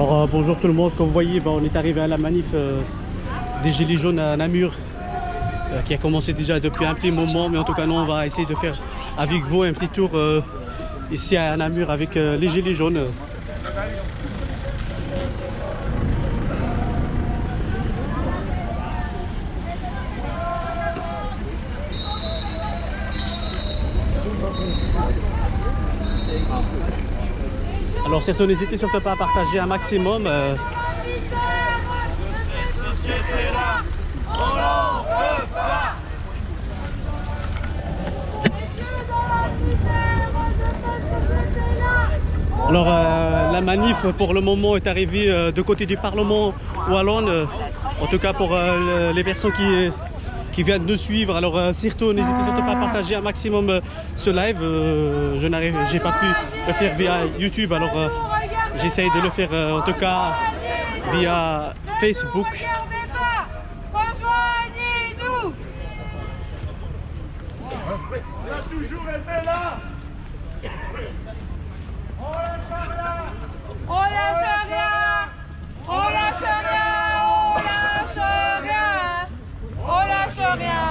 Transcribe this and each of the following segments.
Alors bonjour tout le monde, comme vous voyez on est arrivé à la manif des Gilets jaunes à Namur qui a commencé déjà depuis un petit moment, mais en tout cas nous on va essayer de faire avec vous un petit tour ici à Namur avec les Gilets jaunes. Alors surtout n'hésitez surtout pas à partager un maximum. Alors la manif pour le moment est arrivée de côté du Parlement wallon, en tout cas pour les personnes qui viennent de nous suivre. Alors surtout n'hésitez surtout pas à partager un maximum ce live. J'ai pas pu le faire via YouTube, alors j'essaye de le faire en tout cas via Facebook. Rejoignez-nous. On a toujours été là. On lâche rien. On lâche rien. On lâche rien. On lâche rien. On lâche rien.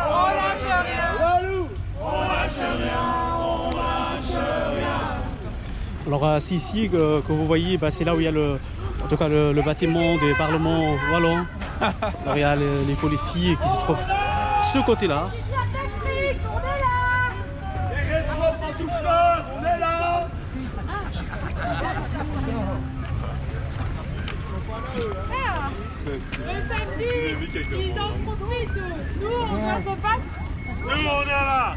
On lâche rien. Walou. On lâche rien. On lâche rien. Alors c'est ici que vous voyez, c'est là où il y a en tout cas le bâtiment des parlements wallons. Alors il y a les policiers qui se trouvent ce côté-là. Les rétro-pantoufleurs, on est là. Le samedi, ils en profitent. Nous, on ne peut pas. Nous, on est là.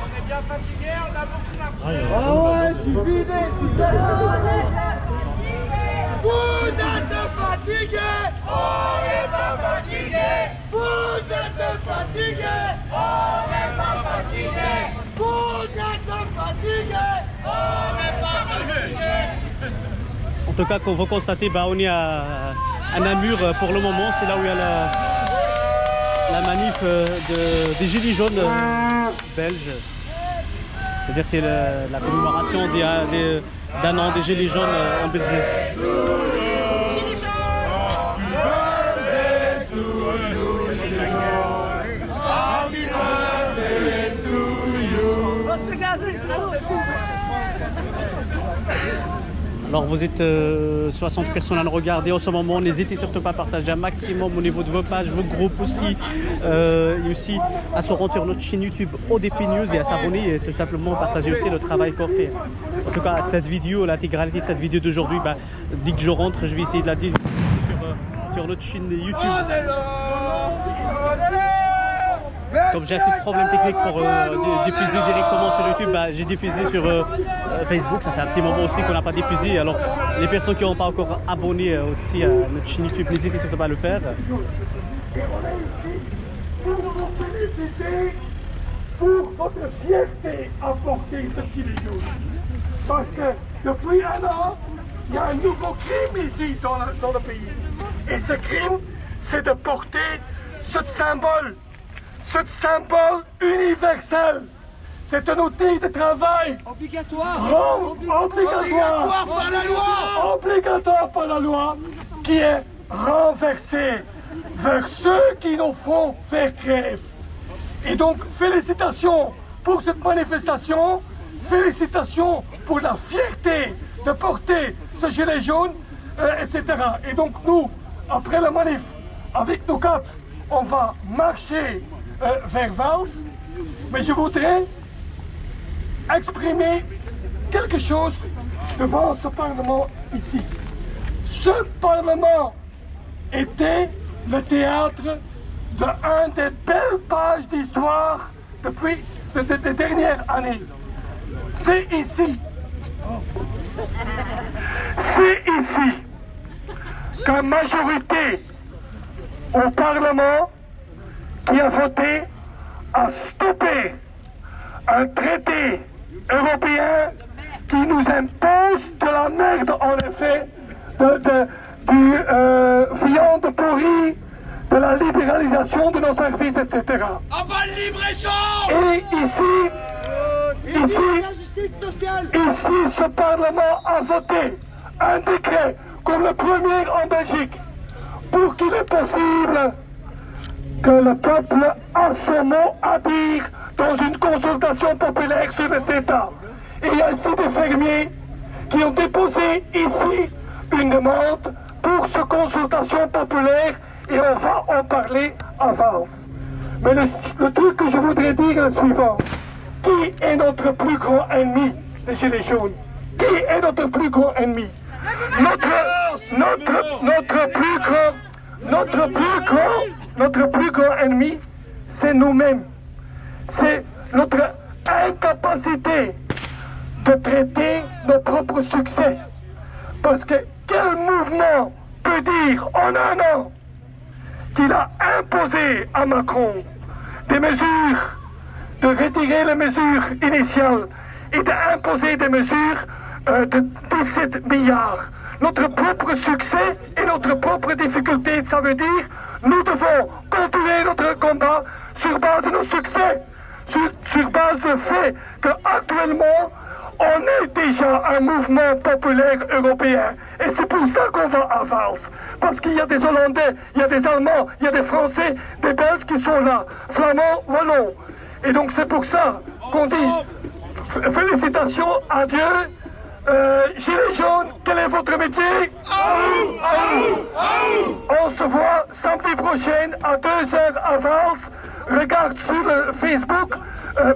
On est bien fatigué, on a beaucoup d'argent. Ah ouais, je suis vidé, Vous êtes fatigués. On n'est pas fatigués. Vous êtes fatigués. On n'est pas fatigués. Vous êtes fatigués. On n'est pas fatigués. En tout cas, comme vous constatez, on est à Namur pour le moment. C'est là où il y a la manif des Gilets jaunes belges. C'est-à-dire c'est la commémoration d'un an des Gilets jaunes en Belgique. Gilets jaunes. Alors vous êtes 60 personnes à nous regarder en ce moment, n'hésitez surtout pas à partager un maximum au niveau de vos pages, vos groupes aussi, et aussi à se rendre sur notre chaîne YouTube ODP News et à s'abonner et tout simplement partager aussi le travail qu'on fait. En tout cas cette vidéo, l'intégralité de cette vidéo d'aujourd'hui, dès que je rentre, je vais essayer de la diffuser sur notre chaîne YouTube. On est là. On est là. Comme j'ai un petit problème technique pour diffuser directement sur YouTube, j'ai diffusé sur Facebook. Ça fait un petit moment aussi qu'on n'a pas diffusé. Alors les personnes qui n'ont pas encore abonné aussi à notre chaîne YouTube, n'hésitez surtout pas à le faire. Pour vous féliciter pour votre fierté à porter ce gilet jaune. Parce que depuis un an, il y a un nouveau crime ici dans le pays. Et ce crime, c'est de porter ce symbole universel. C'est un outil de travail obligatoire par la loi. Obligatoire par la loi, qui est renversé vers ceux qui nous font faire grève. Et donc, félicitations pour cette manifestation, félicitations pour la fierté de porter ce gilet jaune, etc. Et donc nous, après la manif, avec nos quatre, on va marcher vers Vals, mais je voudrais exprimer quelque chose devant ce Parlement ici. Ce Parlement était le théâtre d'une des belles pages d'histoire depuis les dernières années. C'est ici qu'une majorité au Parlement qui a voté à stopper un traité européen qui nous impose de la merde, en effet, du viande pourrie, de la libéralisation de nos services, etc. En bas le libre-échange! Et ici, ce Parlement a voté un décret comme le premier en Belgique pour qu'il est possible que le peuple a son mot à dire dans une consultation populaire sur le CETA. Et il y a ainsi des fermiers qui ont déposé ici une demande pour cette consultation populaire et on va en parler à Vals. Mais le truc que je voudrais dire est le suivant. Qui est notre plus grand ennemi, les Gilets jaunes? Qui est notre plus grand ennemi? Notre plus grand ennemi, c'est nous-mêmes. C'est notre incapacité de traiter nos propres succès. Parce que quel mouvement peut dire en un an qu'il a imposé à Macron des mesures, de retirer les mesures initiales et d'imposer des mesures de 17 milliards. Notre propre succès et notre propre difficulté, ça veut dire nous devons continuer notre combat sur base de nos succès, sur base du fait qu'actuellement on est déjà un mouvement populaire européen. Et c'est pour ça qu'on va à Vals. Parce qu'il y a des Hollandais, il y a des Allemands, il y a des Français, des Belges qui sont là, Flamands, Wallons. Et donc c'est pour ça qu'on dit félicitations, adieu. Gilets jaunes, quel est votre métier? On se voit samedi prochain à 2h à Vals. Regarde sur le Facebook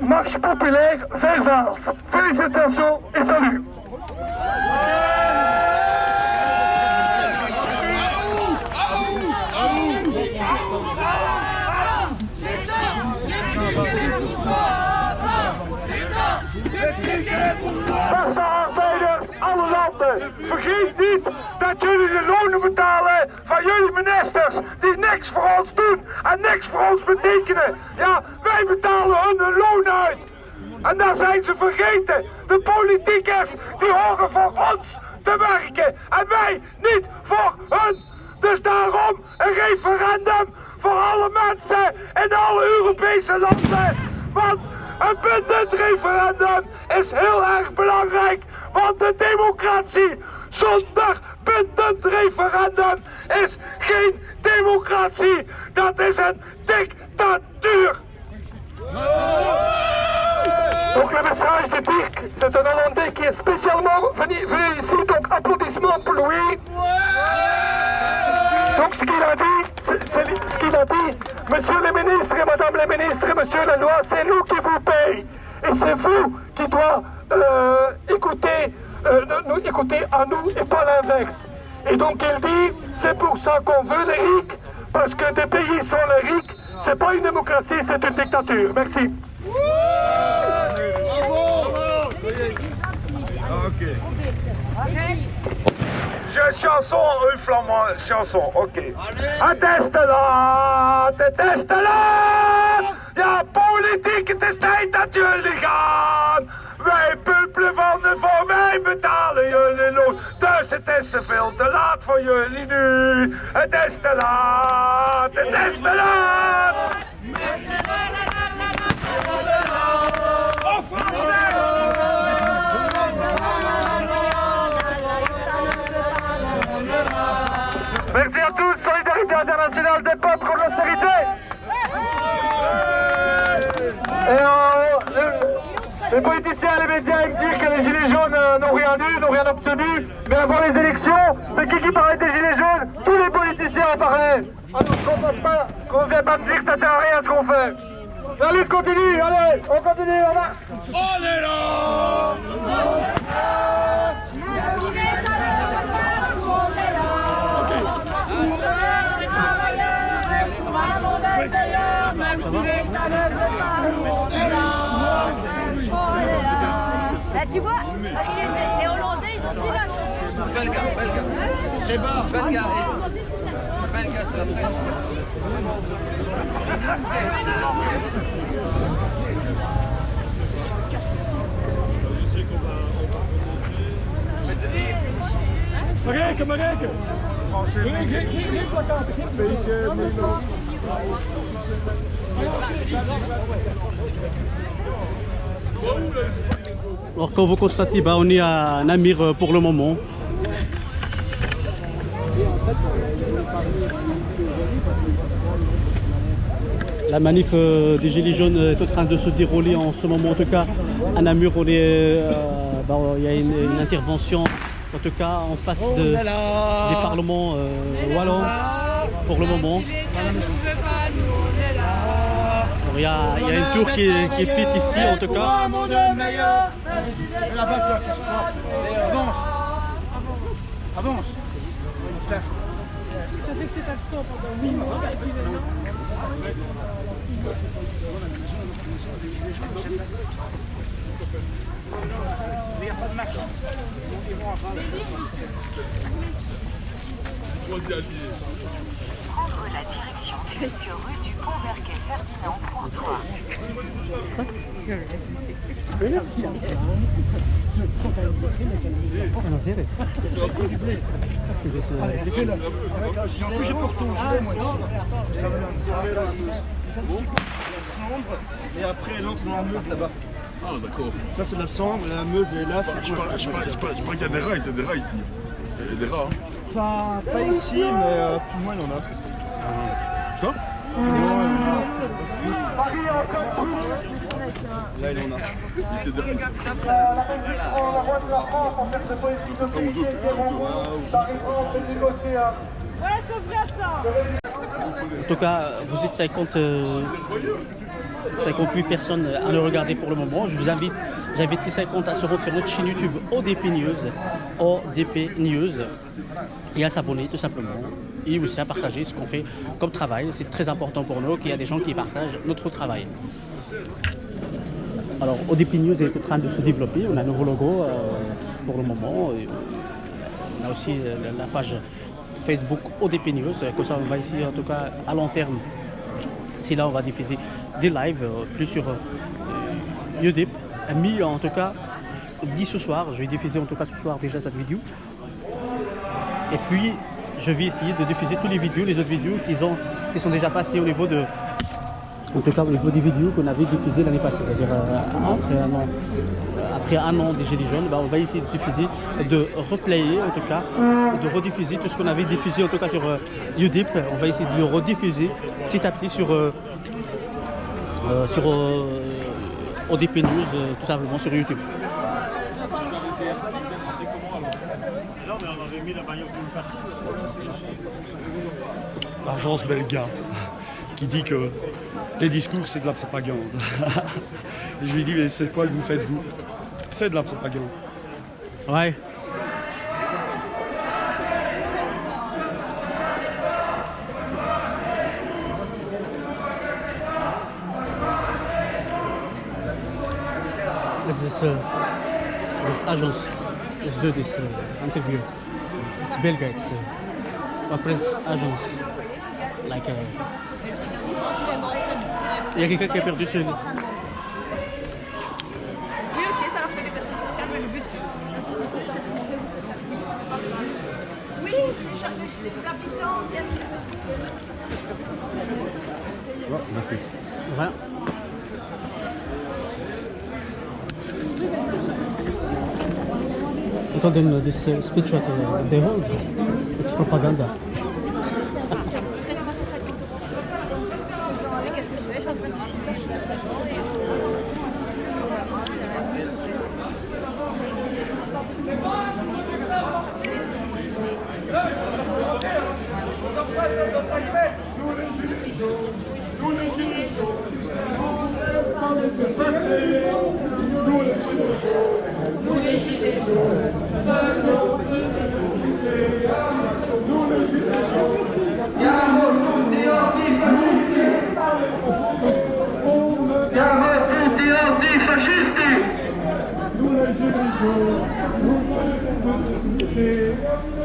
Marche populaire vers Vals. Félicitations et salut. Beste arbeiders, alle landen, vergeet niet dat jullie de lonen betalen van jullie ministers die niks voor ons doen en niks voor ons betekenen. Ja, wij betalen hun loon uit. En daar zijn ze vergeten. De politiekers die horen voor ons te werken en wij niet voor hun. Dus daarom een referendum voor alle mensen in alle Europese landen. Want een bindend referendum is heel erg belangrijk, want de democratie zonder bindend referendum is geen democratie, dat is een dictatuur. Donc le message de Dirk, c'est un Hollandais qui est spécialement venu ici, donc applaudissements pour lui. Donc ce qu'il a dit, ce qu'il a dit, monsieur le ministre et madame le ministre, monsieur le loi, c'est nous qui vous payons. Et c'est vous qui doit nous écouter à nous et pas l'inverse. Et donc il dit, c'est pour ça qu'on veut les rics, parce que des pays sans les rics, c'est pas une démocratie, c'est une dictature. Merci. Chanson, flamand, chanson, ok. Atteste-la, ja, politiek, het is tijd dat jullie gaan. Wij puppelen van de voor wij betalen jullie loon. Dus het is veel te laat voor jullie nu. Het is te laat, het is te laat. Merci à tous, solidarité internationale des peuples contre l'austérité. Et les politiciens et les médias aiment dire que les gilets jaunes n'ont rien eu, n'ont rien obtenu. Mais avant les élections, c'est qui parlait des gilets jaunes? Tous les politiciens en parlaient. Alors qu'on ne vient pas me dire que ça sert à rien ce qu'on fait. La lutte continue, allez, on continue, on marche. On est là. Là, tu vois, les Hollandais, ils ont aussi la chanson. Belga. C'est bas. Belga, c'est la presse. Marijke! Geen plakkaat. Alors comme vous constatez, on est à Namur pour le moment. La manif des Gilets jaunes est en train de se dérouler en ce moment. En tout cas, à Namur, il y a une intervention, en tout cas en face des parlements wallons pour le moment. Il y a une tour qui est faite ici, en tout cas. Avance. Avance. Il n'y a pas de marche. Prendre la direction sur rue du Pont-Verquet Ferdinand Courtois. J'ai pour ton gilet, moi, ici. Et après, l'autre dans la Meuse là-bas. Ah, d'accord. Ça, c'est la Sambre, et la Meuse est là. Je crois qu'il y a des rats, il y a des rats ici. Il y a des rats. Hein. Pas ici, mais plus loin, il y en a. Ça Là, il en a. C'est des rats ici. Ouais, c'est vrai ça. En tout cas, vous êtes 58 personnes à nous regarder pour le moment. Je vous invite, j'invite les 50 à se rendre sur notre chaîne YouTube ODP News, et à s'abonner tout simplement. Et aussi à partager ce qu'on fait comme travail. C'est très important pour nous qu'il y a des gens qui partagent notre travail. Alors ODP News est en train de se développer. On a un nouveau logo pour le moment. Et on a aussi la page Facebook ODP News. Comme ça, on va ici, en tout cas, à long terme. C'est là on va diffuser des lives plus sur UDIP. Mais en tout cas, dit ce soir, je vais diffuser en tout cas ce soir déjà cette vidéo. Et puis, je vais essayer de diffuser toutes les vidéos, les autres vidéos qui sont déjà passées au niveau de... En tout cas, au niveau des vidéos qu'on avait diffusées l'année passée. C'est-à-dire après un an des Gilets jaunes, on va essayer de diffuser, de replayer en tout cas, de rediffuser tout ce qu'on avait diffusé en tout cas sur UDIP. On va essayer de le rediffuser petit à petit sur ODP News, tout simplement sur YouTube. L'agence belga qui dit que les discours c'est de la propagande. Et je lui dis mais c'est quoi que vous faites vous? C'est de la propagande. Ouais. This agence is do this interview. It's Belga, it's a press agence. Like Il y a quelqu'un qui a perdu ce lit. Oui, ok, ça leur fait des personnes sociales, mais le but, oui, les habitants viennent Merci. Voilà. I told them this speech what they hold, it's propaganda. Qu'est-ce que je fais? Je suis en train de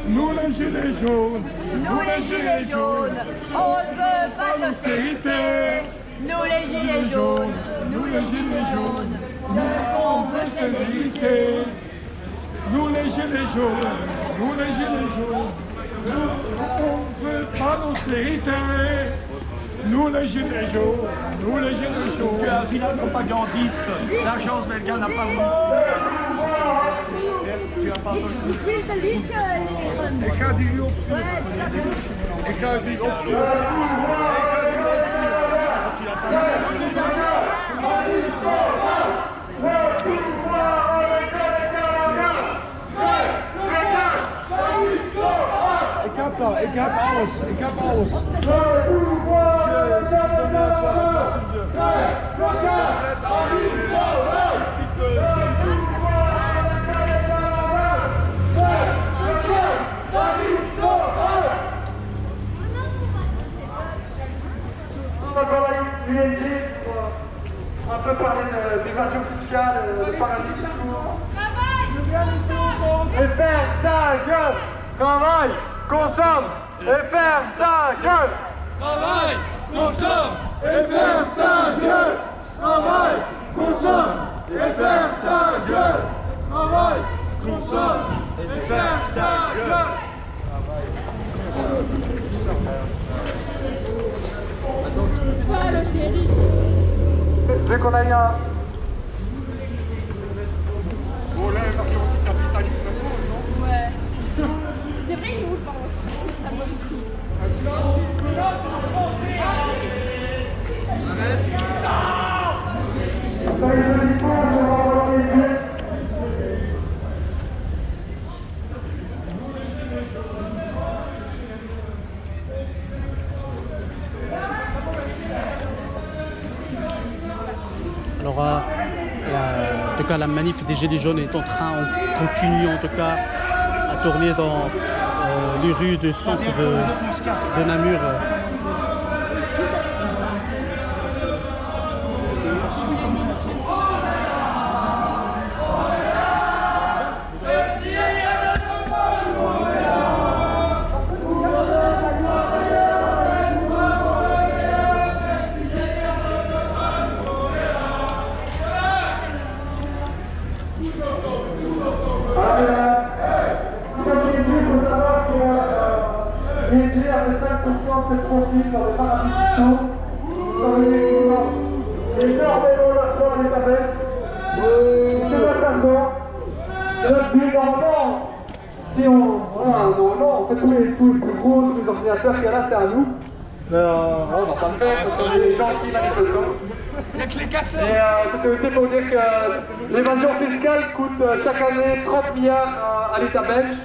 Nous les gilets jaunes, Nous les gilets jaunes, on ne veut pas d'austérité. Nous les gilets jaunes, nous les gilets jaunes, ce qu'on veut c'est des lycées. Nous les gilets jaunes, nous les gilets jaunes, on ne veut pas d'austérité. Nous les gilets jaunes, nous les gilets jaunes. Tu es un vilain propagandiste. L'agence belga n'a pas voulu. Tu as pas Ik vind het een liedje leren. Ik ga die opsturen. Ik ga die opsturen. Ik heb alles, ik heb alles. l'ING, un peu parler d'évasion fiscale, de paradis fiscaux. Et ferme ta gueule! Travaille, consomme, et ferme ta gueule! Travaille, consomme, et ferme ta gueule! Travaille, consomme, et ferme ta gueule! Travaille, consomme, et ferme ta gueule! Pas le terrible. Vu qu'on a eu un... Ouais. C'est vrai qu'il vous parle. Alors, en tout cas, la manif des Gilets jaunes est en train, on continue en tout cas à tourner dans les rues du centre de Namur. l'ING a fait 5% de ses profits dans les paradis fiscaux, dans les équipements. Énormément d'argent à l'État belge. C'est notre argent. C'est notre but normalement. Si on... Voilà, normalement, on fait tous les plus gros, tous les ordinateurs qu'il y a là, c'est à nous. Mais on va pas le faire parce qu'on est des gentils manifestants. Il y a que les casseurs. Et c'était aussi pour dire que l'évasion fiscale coûte chaque année 30 milliards à l'État belge.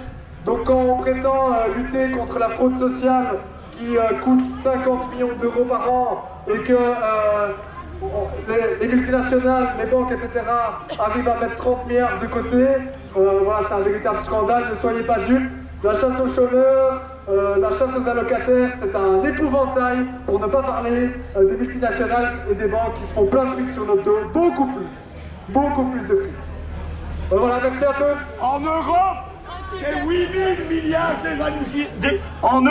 Donc quand on prétend lutter contre la fraude sociale qui coûte 50 millions d'euros par an et que les multinationales, les banques, etc. arrivent à mettre 30 milliards de côté, voilà, c'est un véritable scandale, ne soyez pas dupes. La chasse aux chômeurs, la chasse aux allocataires, c'est un épouvantail, pour ne pas parler des multinationales et des banques qui se font plein de fric sur notre dos, beaucoup plus de fric. Voilà, merci à tous. En Europe, c'est 8 000 milliards En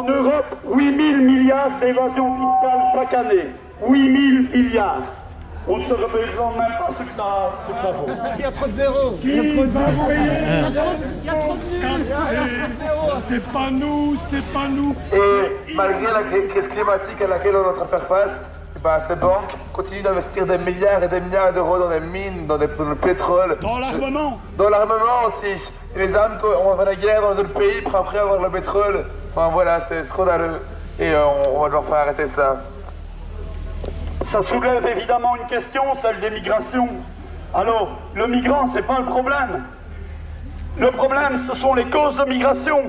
Europe, 8 000 milliards d'évasion fiscale chaque année. 8 000 milliards. On ne se représente même pas ce que ça vaut. Il y a trop de zéros. Qui va payer? C'est pas nous, c'est pas nous. Et malgré la crise climatique à laquelle on est en train de faire face, bah, ces banques continuent d'investir des milliards et des milliards d'euros dans des mines, dans le pétrole. Dans l'armement. Dans l'armement aussi. Et les armes, on va la guerre dans d'autres pays pour après avoir le pétrole. Enfin voilà, c'est scandaleux. Et on va devoir faire arrêter ça. Ça soulève évidemment une question, celle des migrations. Alors, le migrant, c'est pas le problème. Le problème, ce sont les causes de migration.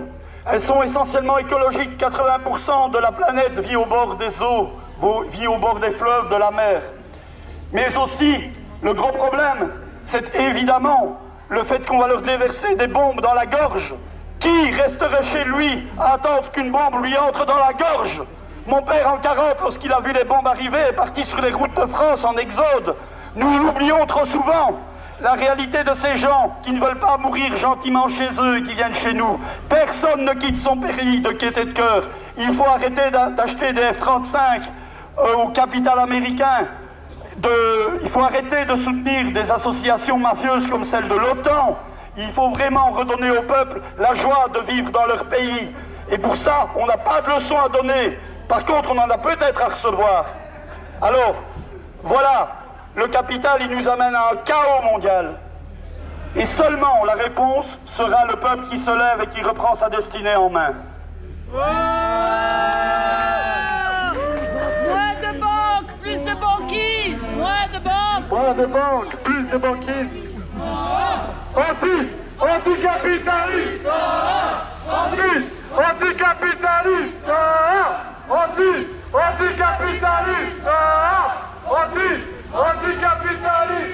Elles sont essentiellement écologiques. 80% de la planète vit au bord des eaux, vit au bord des fleuves, de la mer. Mais aussi, le gros problème, c'est évidemment le fait qu'on va leur déverser des bombes dans la gorge. Qui resterait chez lui à attendre qu'une bombe lui entre dans la gorge? Mon père en 40, lorsqu'il a vu les bombes arriver, est parti sur les routes de France en exode. Nous l'oublions trop souvent. La réalité de ces gens qui ne veulent pas mourir gentiment chez eux et qui viennent chez nous. Personne ne quitte son pays de gaieté de cœur. Il faut arrêter d'acheter des F-35 au capital américain. Il faut arrêter de soutenir des associations mafieuses comme celle de l'OTAN. Il faut vraiment redonner au peuple la joie de vivre dans leur pays. Et pour ça, on n'a pas de leçons à donner. Par contre, on en a peut-être à recevoir. Alors, voilà, le capital, il nous amène à un chaos mondial. Et seulement la réponse sera le peuple qui se lève et qui reprend sa destinée en main. Moins de banques, plus de banquises. Moins de banques. Moins de banques, plus de banquiers. Anticapitaliste. Anticapitaliste. Anticapitaliste. Anticapitaliste. Anticapitaliste.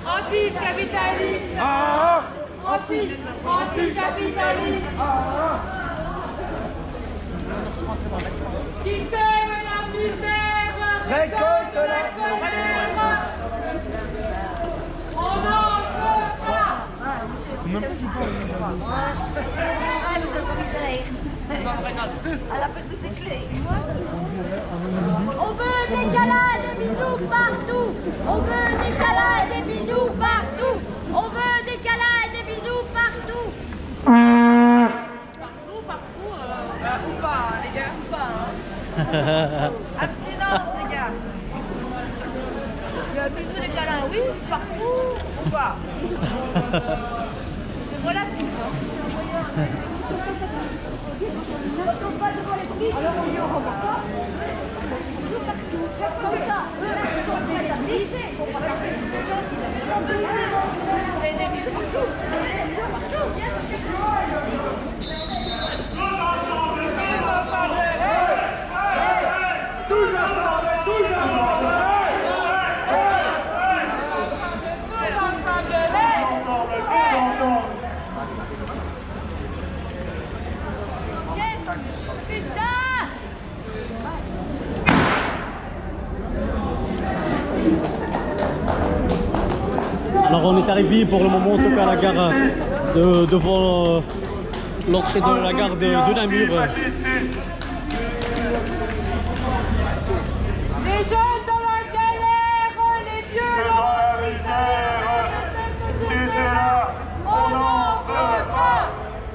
Anticapitaliste. Anticapitaliste. Qui sème la misère récolte la colère. On n'en veut pas. On veut des câlins et des bisous partout. On veut des câlins et des bisous partout. On veut des câlins et des bisous partout. Ou pas, les gars, ou pas. Abstinence, les gars. Faites-vous des câlins, oui, partout, ou pas. C'est relatif, hein. Alors on y aura pas. Comme ça. Et des bisous partout. Alors on est arrivé pour le moment en tout cas à la gare devant l'entrée de la gare de Namur. Les jeunes dans la galère, les vieux dans la misère, on n'en veut pas.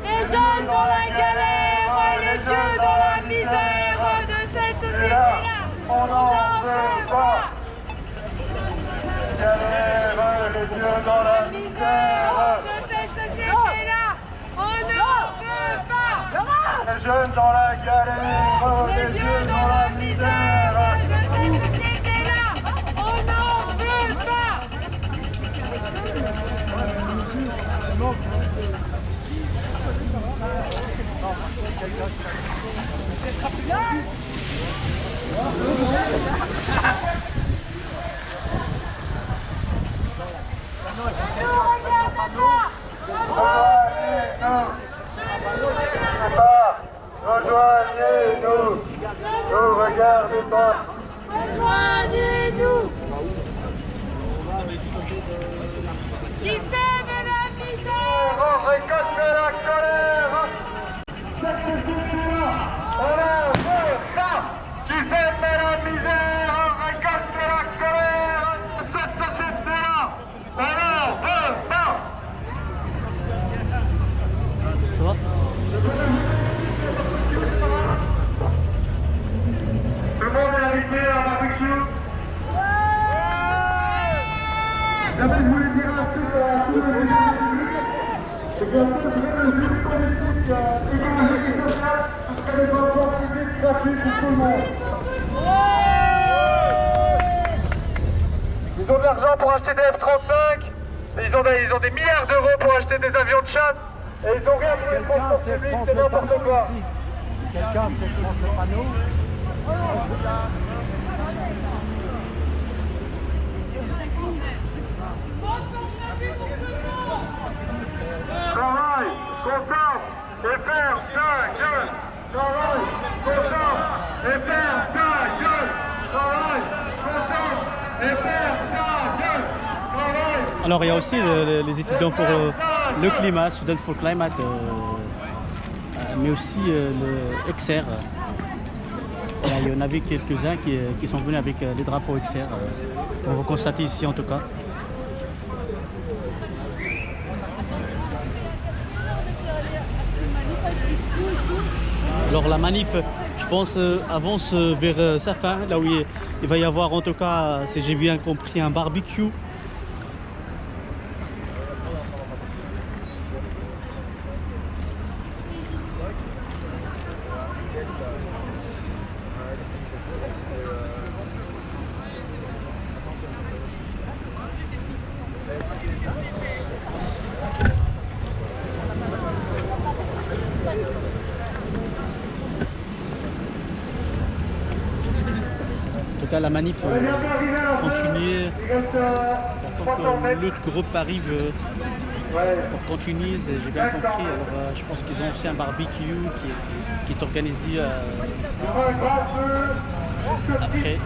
Les jeunes dans la galère, les vieux dans la misère de cette société-là, on n'en veut pas. Les vieux dans la misère de cette société-là, on n'en veut pas. Les jeunes dans la galère, Les vieux dans la misère de cette société-là, on n'en veut pas. Rejoignez-nous, nous regardez pas. Rejoignez-nous. Qui sème la misère, On récolte la colère. Cette société-là, on n'en veut pas. Qui sème la misère, on récolte la colère. Cette société-là, on n'en veut pas. Tout le monde est invité à un barbecue. J'avais voulu dire un truc à tous les c'est que les études politiques écologiques et sociales, ce serait des transports publics gratuits pour tout le monde. Ils ont de l'argent pour acheter des F-35, ils ont des milliards d'euros pour acheter des avions de chasse, et ils ont rien pour les transports publics, c'est n'importe quoi. Quelqu'un sait prendre le panneau. Travail, concentre et ferme ta gueule. Travail, concentre et ferme ta gueule. Travail, concentre et ferme ta gueule. Travail. Alors il y a aussi les étudiants pour le climat, Student for Climate, mais aussi le XR. Il y en avait quelques-uns qui sont venus avec les drapeaux XR, comme vous constatez ici en tout cas. Alors la manif, je pense, avance vers sa fin, là où il va y avoir en tout cas, si j'ai bien compris, un barbecue. En tout cas, la manif continue. J'attends que l'autre groupe arrive pour continuer. J'ai bien compris. Alors, je pense qu'ils ont aussi un barbecue qui est organisé après.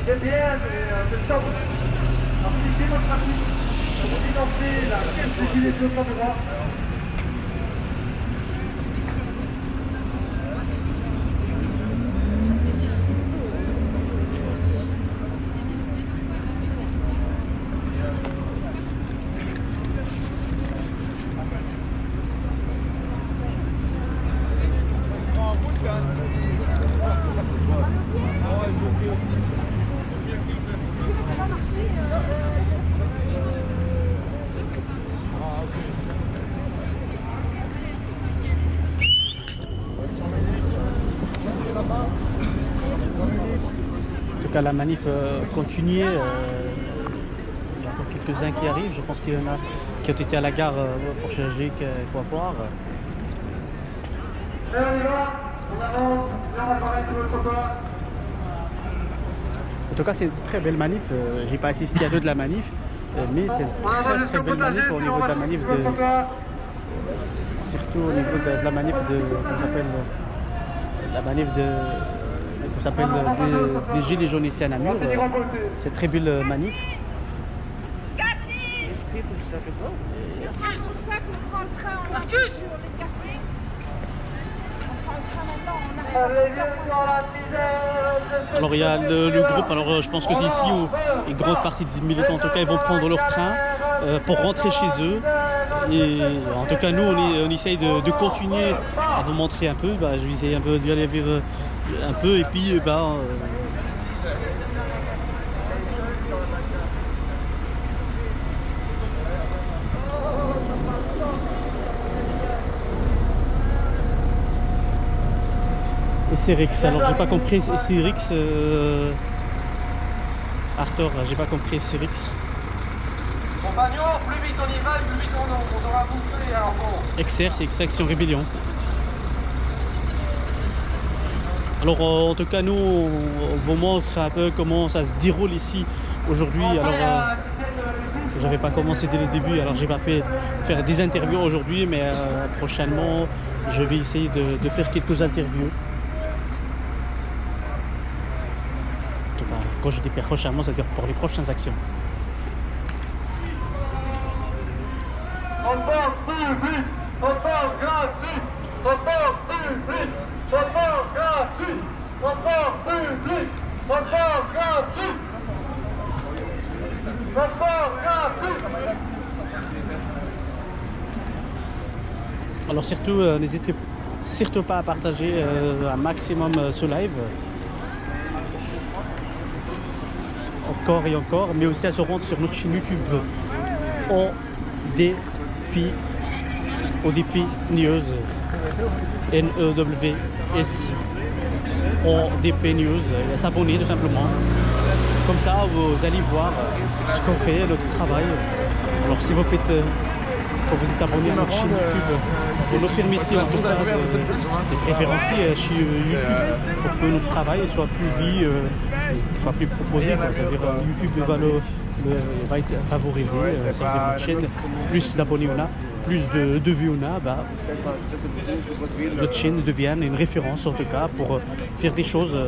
En tout cas, la manif continue. Il y a encore quelques-uns qui arrivent. Je pense qu'il y en a qui ont été à la gare pour chercher quoi boire. En tout cas, c'est une très belle manif. J'ai pas assisté à deux de la manif, mais c'est une très belle manif au niveau de la manif surtout au niveau de la manif qu'on s'appelle la manif des Gilets jaunes ici à Namur. C'est une très belle manif. Alors il y a le groupe, alors je pense que c'est ici où une grande partie des militants en tout cas ils vont prendre leur train pour rentrer chez eux. Et en tout cas nous on essaye de continuer à vous montrer un peu. Je vais essayer un peu d'y aller vers un peu et puis et Cyrix, alors j'ai pas compris Cyrix Arthur, j'ai pas compris Cyrix. Compagnons, plus vite on y va, plus vite on aura bouffé alors bon. XR, c'est Extraction Rébellion. Alors en tout cas nous on vous montre un peu comment ça se déroule ici aujourd'hui. Alors j'avais pas commencé dès le début, alors j'ai pas fait faire des interviews aujourd'hui, mais prochainement je vais essayer de faire quelques interviews. En tout cas, quand je dis prochainement, c'est-à-dire pour les prochaines actions. Transport public, transport gratuit, transport public, transport gratuit, transport public, transport gratuit, transport gratuit. Alors surtout, n'hésitez surtout pas à partager un maximum ce live. Encore et encore, mais aussi à se rendre sur notre chaîne YouTube ODP News, NEWS ODP News, et à s'abonner tout simplement. Comme ça, vous allez voir ce qu'on fait, notre travail. Alors si vous faites, quand vous êtes abonné à notre chaîne YouTube, vous nous permettez en tout cas d'être référencés chez YouTube pour que notre travail soit plus vu, soit plus proposé. C'est-à-dire YouTube va être favorisé, c'est-à-dire notre chaîne, plus d'abonnés on a, plus de vues on a, notre chaîne devient une référence en tout cas pour faire des choses,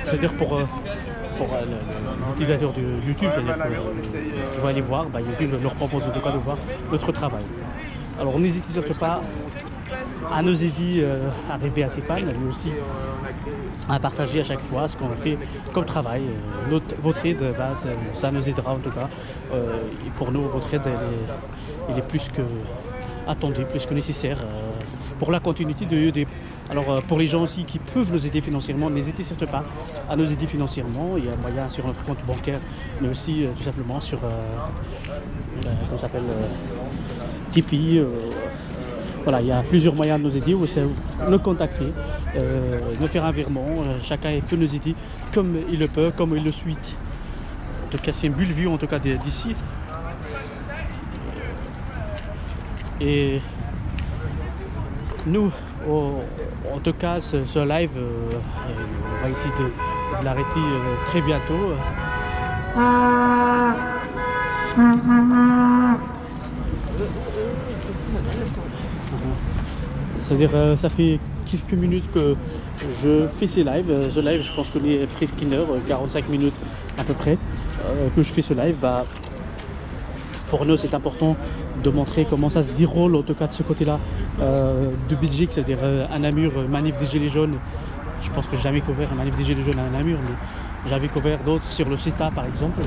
c'est-à-dire pour les utilisateurs de YouTube, c'est-à-dire qu'ils vont aller voir, YouTube leur propose en tout cas de voir notre travail. Alors n'hésitez surtout pas à nous aider à arriver à ces fans, mais aussi à partager à chaque fois ce qu'on fait comme travail. Votre aide, ça nous aidera en tout cas. Et pour nous, votre aide, elle est plus que attendue, plus que nécessaire. pour la continuité de UDIP. Alors pour les gens aussi qui peuvent nous aider financièrement, n'hésitez surtout pas à nous aider financièrement. Il y a moyen sur notre compte bancaire, mais aussi tout simplement sur comment ça s'appelle, Tipeee. Voilà, il y a plusieurs moyens de nous aider, ou c'est nous contacter, nous faire un virement. Chacun peut nous aider comme il le peut, comme il le souhaite. En tout cas, c'est une bulle vue en tout cas d'ici. Et nous, en tout cas, ce live, on va essayer de l'arrêter très bientôt. C'est-à-dire, ça fait quelques minutes que je fais ces lives. Ce live, je pense qu'on est presque 1 heure, 45 minutes à peu près, que je fais ce live. Bah, pour nous, c'est important de montrer comment ça se déroule, en tout cas de ce côté-là de Belgique, c'est-à-dire à Namur, manif des Gilets jaunes. Je pense que j'ai jamais couvert un manif des Gilets jaunes à Namur, mais j'avais couvert d'autres sur le CETA par exemple.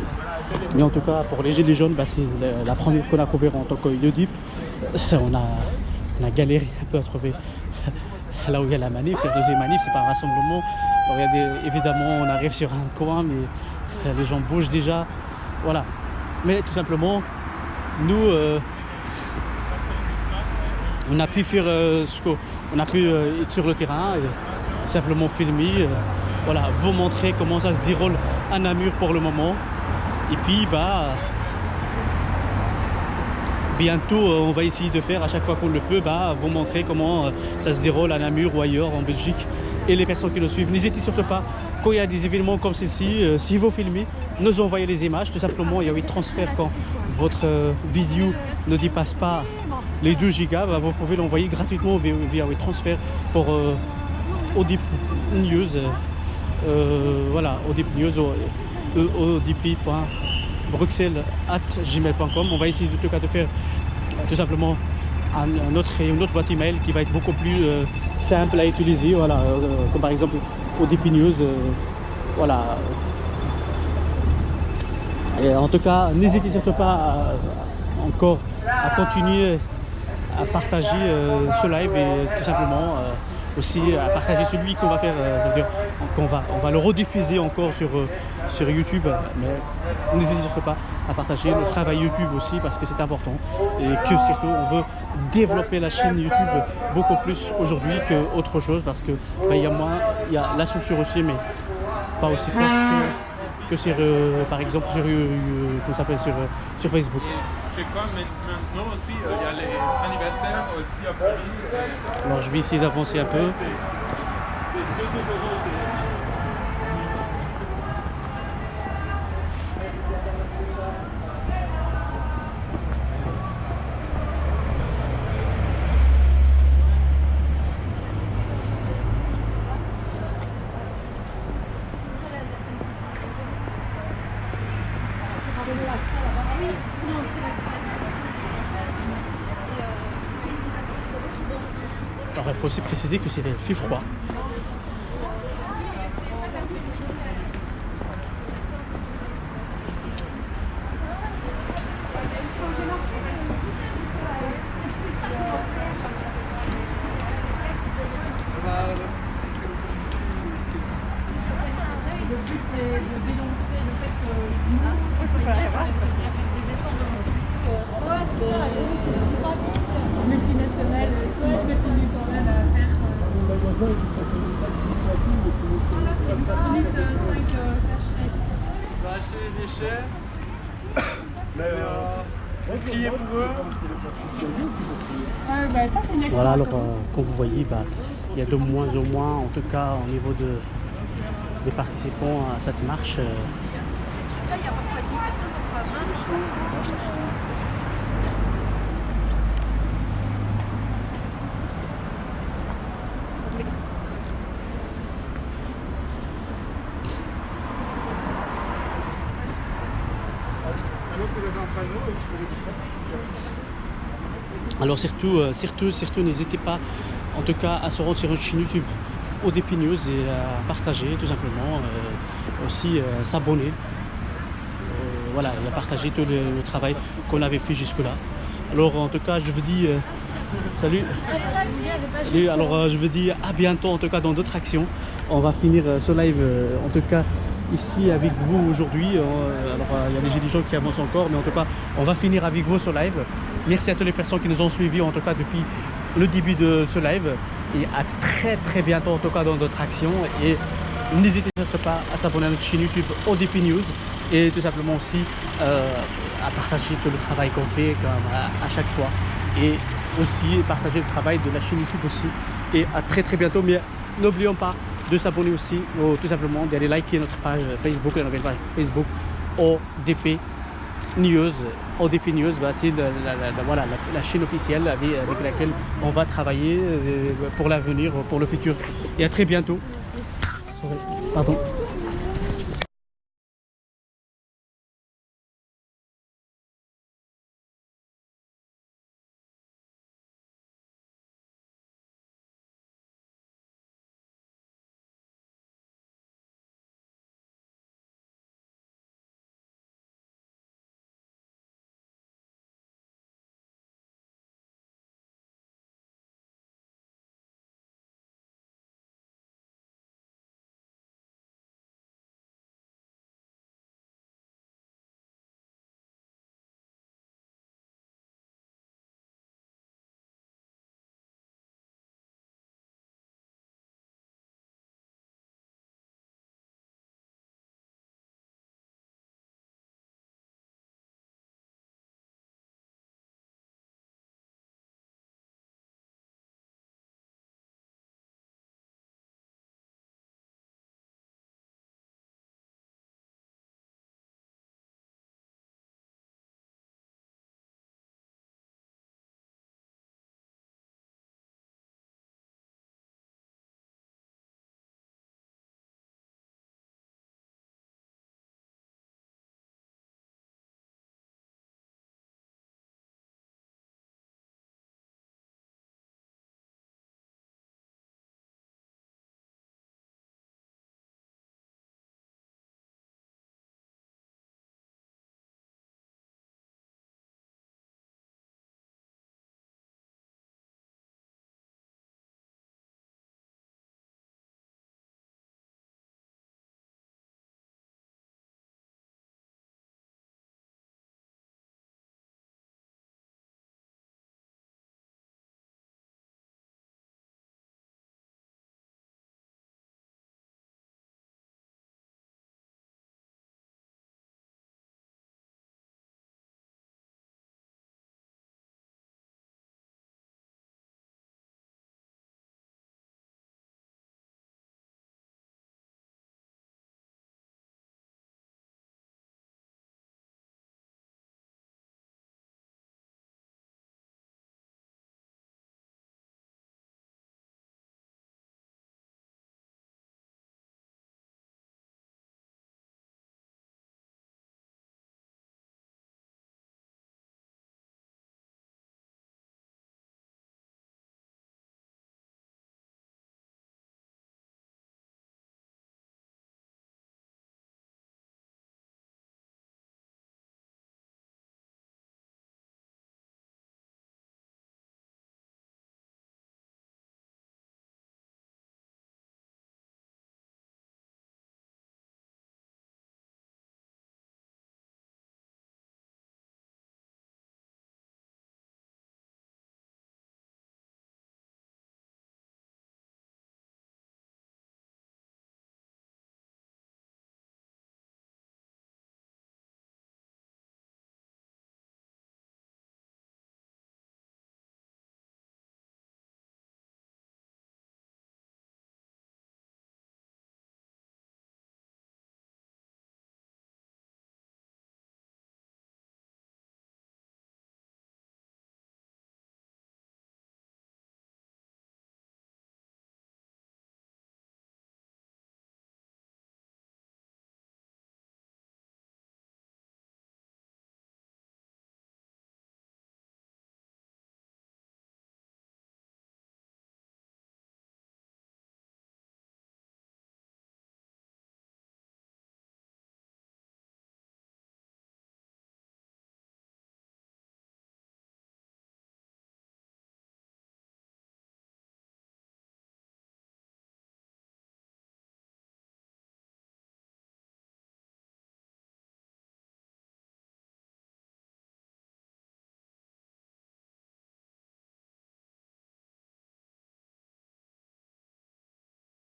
Mais en tout cas, pour les Gilets jaunes, bah, c'est la première qu'on a couvert en tant que UDIP. On a galéré un peu à trouver là où il y a la manif. C'est la deuxième manif, c'est pas un rassemblement. Alors, évidemment, on arrive sur un coin, mais les gens bougent déjà. Voilà. Mais tout simplement, nous, on a pu faire ce qu'on a pu être sur le terrain, et simplement filmer, voilà, vous montrer comment ça se déroule à Namur pour le moment. Et puis, bah, bientôt, on va essayer de faire à chaque fois qu'on le peut, bah, vous montrer comment ça se déroule à Namur ou ailleurs en Belgique. Et les personnes qui nous suivent, n'hésitez surtout pas, quand il y a des événements comme ceci, si vous filmez, nous envoyez les images. Tout simplement, il y a WeTransfer quand votre vidéo ne dépasse pas les 2 gigas, bah, vous pouvez l'envoyer gratuitement via WeTransfer pour ODP News. Voilà, ODP News, odp.bruxelles@gmail.com. On va essayer en tout cas de faire tout simplement une autre boîte email qui va être beaucoup plus simple à utiliser, voilà, comme par exemple ODP News, voilà. Et en tout cas, n'hésitez surtout pas encore à continuer à partager ce live, et tout simplement aussi à partager celui qu'on va faire, ça veut dire qu'on va le rediffuser encore sur YouTube, mais n'hésitez surtout pas à partager le travail YouTube aussi, parce que c'est important, et que surtout on veut développer la chaîne YouTube beaucoup plus aujourd'hui qu'autre chose, parce que il y a la censure aussi, mais pas aussi forte que sur, par exemple sur, comment ça s'appelle, sur Facebook. Je crois maintenant aussi, il y a les anniversaires aussi à Paris. Alors je vais essayer d'avancer un peu. Alors il faut aussi préciser que c'est fait froid. Multinationale qui continue quand même à faire On va acheter des déchets. Mais trier pour eux. Voilà, alors comme vous voyez, bah, il y a de moins en moins, en tout cas au niveau des participants à cette marche. Là, il y a parfois 10 personnes, parfois 20. Alors surtout n'hésitez pas en tout cas à se rendre sur notre chaîne YouTube ODP News et à partager tout simplement, aussi s'abonner, voilà, et à partager tout le travail qu'on avait fait jusque là. Alors en tout cas je vous dis Salut. Salut. Alors je veux dire à bientôt en tout cas dans d'autres actions. On va finir ce live en tout cas ici avec vous aujourd'hui. Alors il y a les gilets jaunes qui avancent encore, mais en tout cas on va finir avec vous ce live. Merci à toutes les personnes qui nous ont suivis en tout cas depuis le début de ce live. Et à très bientôt en tout cas dans d'autres actions. Et n'hésitez surtout pas à s'abonner à notre chaîne YouTube ODP News. Et tout simplement aussi à partager tout le travail qu'on fait comme à chaque fois. Et aussi partager le travail de la chaîne YouTube aussi. Et à très bientôt. Mais n'oublions pas de s'abonner aussi ou tout simplement d'aller liker notre page Facebook, la nouvelle page Facebook ODP News. ODP News, c'est la chaîne officielle avec laquelle on va travailler pour l'avenir, pour le futur. Et à très bientôt. Pardon.